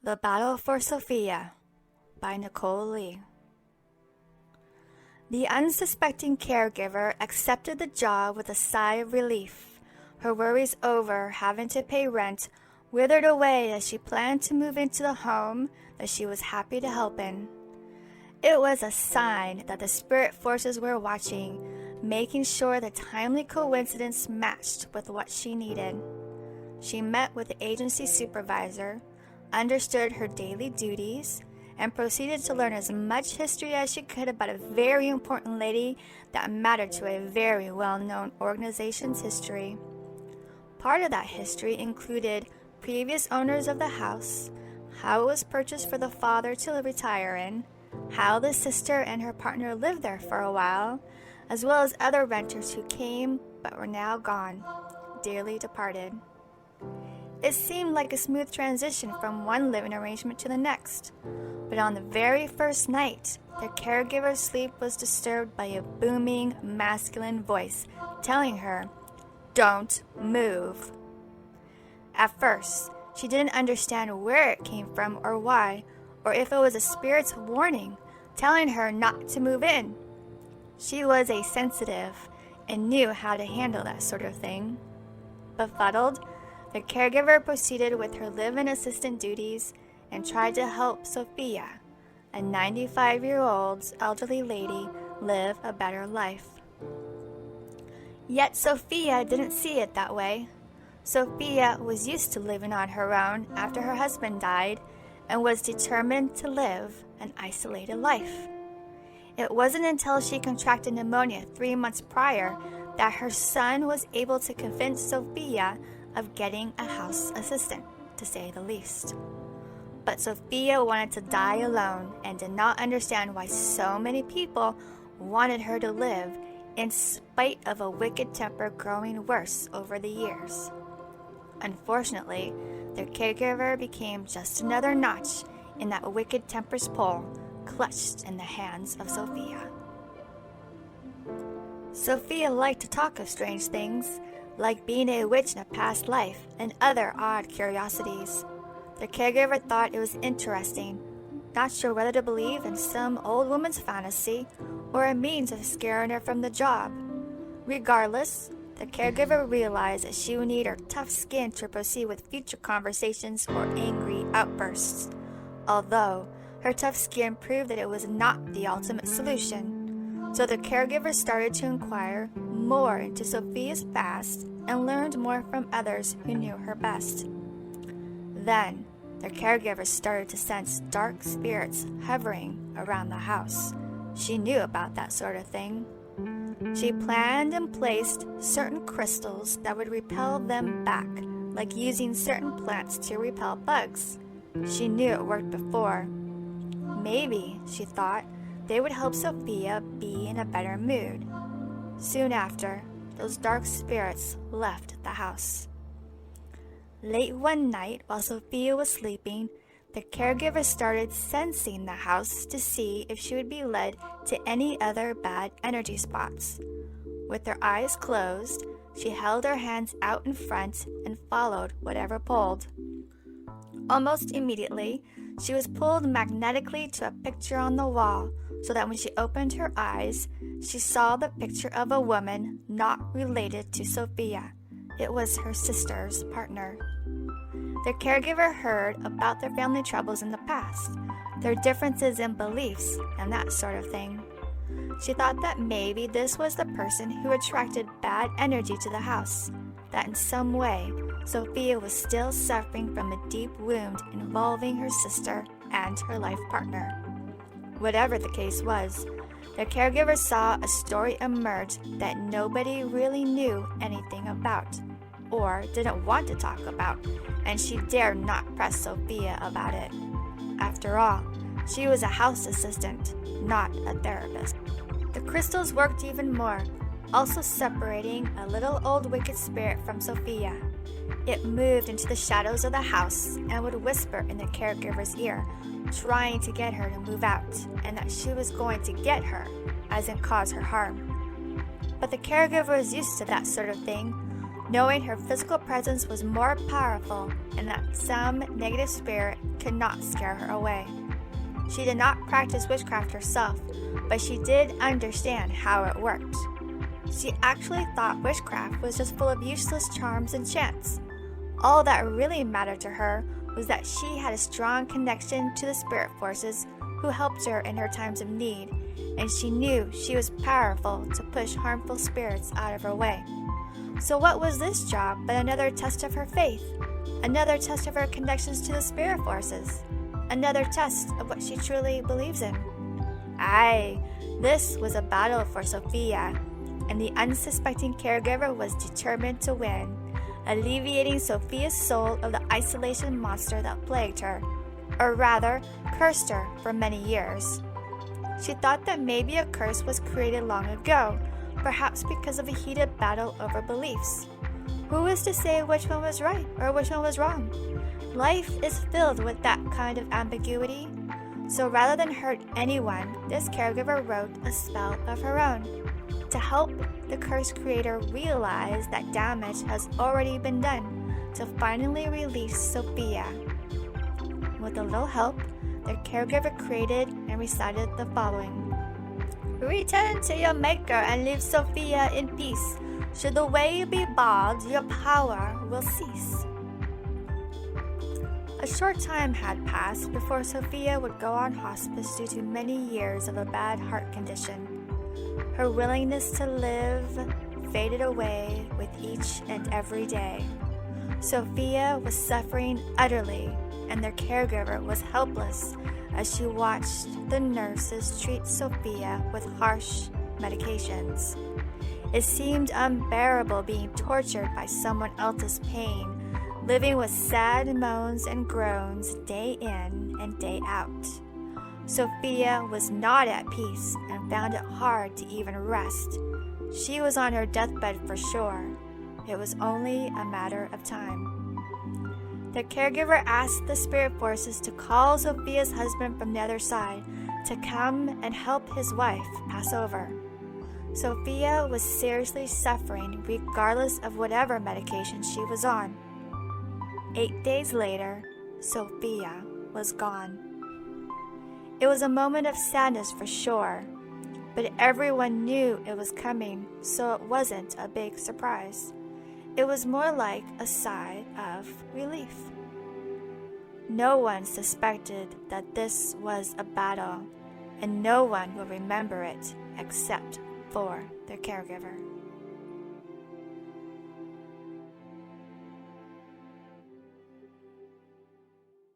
The Battle for Sophia by Niccole Lee. The unsuspecting caregiver accepted the job with a sigh of relief. Her worries over having to pay rent withered away as she planned to move into the home that she was happy to help in. It was a sign that the spirit forces were watching, making sure the timely coincidence matched with what she needed. She met with the agency supervisor, understood her daily duties, and proceeded to learn as much history as she could about a very important lady that mattered to a very well-known organization's history. Part of that history included previous owners of the house, how it was purchased for the father to retire in, how the sister and her partner lived there for a while, as well as other renters who came but were now gone, dearly departed. It seemed like a smooth transition from one living arrangement to the next, but on the very first night, the caregiver's sleep was disturbed by a booming, masculine voice telling her, "Don't move." At first, she didn't understand where it came from or why, or if it was a spirit's warning, telling her not to move in. She was a sensitive and knew how to handle that sort of thing. Befuddled, the caregiver proceeded with her live-in assistant duties and tried to help Sophia, a 95-year-old elderly lady, live a better life. Yet Sophia didn't see it that way. Sophia was used to living on her own after her husband died and was determined to live an isolated life. It wasn't until she contracted pneumonia 3 months prior that her son was able to convince Sophia of getting a house assistant, to say the least. But Sophia wanted to die alone and did not understand why so many people wanted her to live in spite of a wicked temper growing worse over the years. Unfortunately, their caregiver became just another notch in that wicked temper's pole, clutched in the hands of Sophia. Sophia liked to talk of strange things, like being a witch in a past life and other odd curiosities. The caregiver thought it was interesting, not sure whether to believe in some old woman's fantasy or a means of scaring her from the job. Regardless, the caregiver realized that she would need her tough skin to proceed with future conversations or angry outbursts. Although, her tough skin proved that it was not the ultimate solution. So the caregiver started to inquire more into Sophia's past and learned more from others who knew her best. Then, the caregiver started to sense dark spirits hovering around the house. She knew about that sort of thing. She planned and placed certain crystals that would repel them back, like using certain plants to repel bugs. She knew it worked before. Maybe, she thought, they would help Sophia be in a better mood. Soon after, those dark spirits left the house. Late one night, while Sophia was sleeping, the caregiver started sensing the house to see if she would be led to any other bad energy spots. With her eyes closed, she held her hands out in front and followed whatever pulled. Almost immediately, she was pulled magnetically to a picture on the wall, so that when she opened her eyes, she saw the picture of a woman not related to Sophia. It was her sister's partner. The caregiver heard about their family troubles in the past, their differences in beliefs, and that sort of thing. She thought that maybe this was the person who attracted bad energy to the house, that in some way, Sophia was still suffering from a deep wound involving her sister and her life partner. Whatever the case was, the caregiver saw a story emerge that nobody really knew anything about, or didn't want to talk about, and she dared not press Sophia about it. After all, she was a house assistant, not a therapist. The crystals worked even more, also separating a little old wicked spirit from Sophia. It moved into the shadows of the house and would whisper in the caregiver's ear, trying to get her to move out, and that she was going to get her, as in cause her harm. But the caregiver was used to that sort of thing, knowing her physical presence was more powerful and that some negative spirit could not scare her away. She did not practice witchcraft herself, but she did understand how it worked. She actually thought witchcraft was just full of useless charms and chants. All that really mattered to her was that she had a strong connection to the spirit forces who helped her in her times of need, and she knew she was powerful to push harmful spirits out of her way. So what was this job but another test of her faith? Another test of her connections to the spirit forces? Another test of what she truly believes in? Aye, this was a battle for Sophia, and the unsuspecting caregiver was determined to win, alleviating Sophia's soul of the isolation monster that plagued her, or rather, cursed her for many years. She thought that maybe a curse was created long ago, perhaps because of a heated battle over beliefs. Who is to say which one was right or which one was wrong? Life is filled with that kind of ambiguity. So rather than hurt anyone, this caregiver wrote a spell of her own to help the curse creator realize that damage has already been done, to finally release Sophia. With a little help, the caregiver created and recited the following: "Return to your maker and leave Sophia in peace. Should the way be barred, your power will cease." A short time had passed before Sophia would go on hospice due to many years of a bad heart condition. Her willingness to live faded away with each and every day. Sophia was suffering utterly, and their caregiver was helpless as she watched the nurses treat Sophia with harsh medications. It seemed unbearable being tortured by someone else's pain, living with sad moans and groans day in and day out. Sophia was not at peace and found it hard to even rest. She was on her deathbed for sure. It was only a matter of time. The caregiver asked the spirit forces to call Sophia's husband from the other side to come and help his wife pass over. Sophia was seriously suffering regardless of whatever medication she was on. 8 days later, Sophia was gone. It was a moment of sadness for sure, but everyone knew it was coming, so it wasn't a big surprise. It was more like a sigh of relief. No one suspected that this was a battle, and no one will remember it except for their caregiver.